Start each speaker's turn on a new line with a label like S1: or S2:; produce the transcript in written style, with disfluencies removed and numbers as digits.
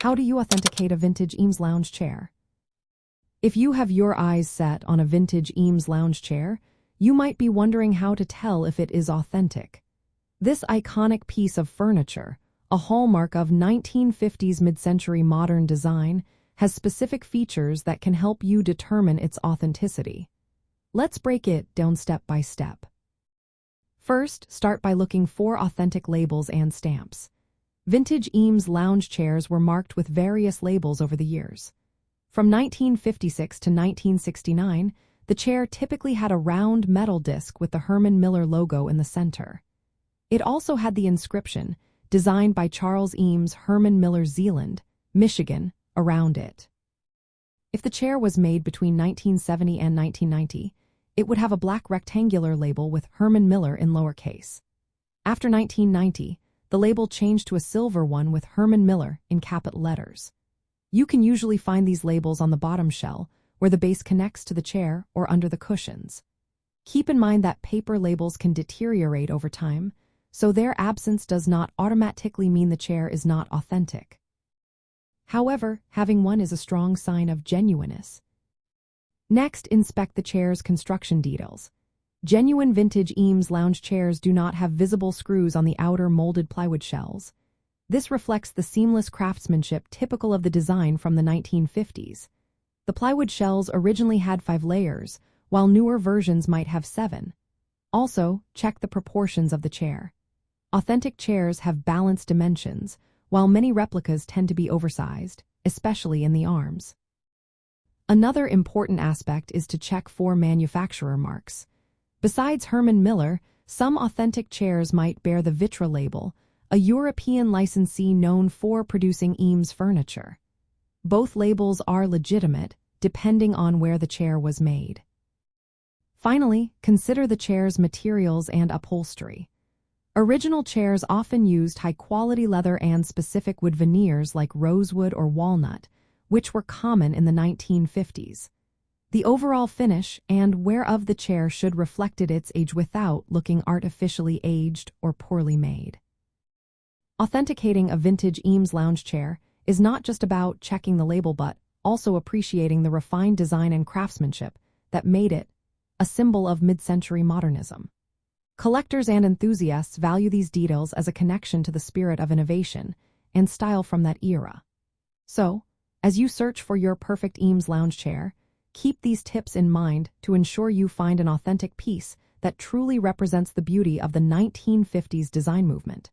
S1: How do you authenticate a vintage Eames Lounge chair? If you have your eyes set on a vintage Eames Lounge chair, you might be wondering how to tell if it is authentic. This iconic piece of furniture, a hallmark of 1950s mid-century modern design, has specific features that can help you determine its authenticity. Let's break it down step by step. First, start by looking for authentic labels and stamps. Vintage Eames Lounge chairs were marked with various labels over the years. From 1956 to 1969, the chair typically had a round metal disc with the Herman Miller logo in the center. It also had the inscription, designed by Charles Eames Herman Miller, Zeeland, Michigan, around it. If the chair was made between 1970 and 1990, it would have a black rectangular label with Herman Miller in lowercase. After 1990, the label changed to a silver one with Herman Miller in capital letters. You can usually find these labels on the bottom shell, where the base connects to the chair, or under the cushions. Keep in mind that paper labels can deteriorate over time, so their absence does not automatically mean the chair is not authentic. However, having one is a strong sign of genuineness. Next, inspect the chair's construction details. Genuine vintage Eames Lounge chairs do not have visible screws on the outer molded plywood shells. This reflects the seamless craftsmanship typical of the design from the 1950s. The plywood shells originally had 5 layers, while newer versions might have 7. Also, check the proportions of the chair. Authentic chairs have balanced dimensions, while many replicas tend to be oversized, especially in the arms. Another important aspect is to check for manufacturer marks. Besides Herman Miller, some authentic chairs might bear the Vitra label, a European licensee known for producing Eames furniture. Both labels are legitimate, depending on where the chair was made. Finally, consider the chair's materials and upholstery. Original chairs often used high-quality leather and specific wood veneers like rosewood or walnut, which were common in the 1950s. The overall finish and wear of the chair should reflect its age without looking artificially aged or poorly made. Authenticating a vintage Eames Lounge chair is not just about checking the label but also appreciating the refined design and craftsmanship that made it a symbol of mid-century modernism. Collectors and enthusiasts value these details as a connection to the spirit of innovation and style from that era. So, as you search for your perfect Eames Lounge chair, keep these tips in mind to ensure you find an authentic piece that truly represents the beauty of the 1950s design movement.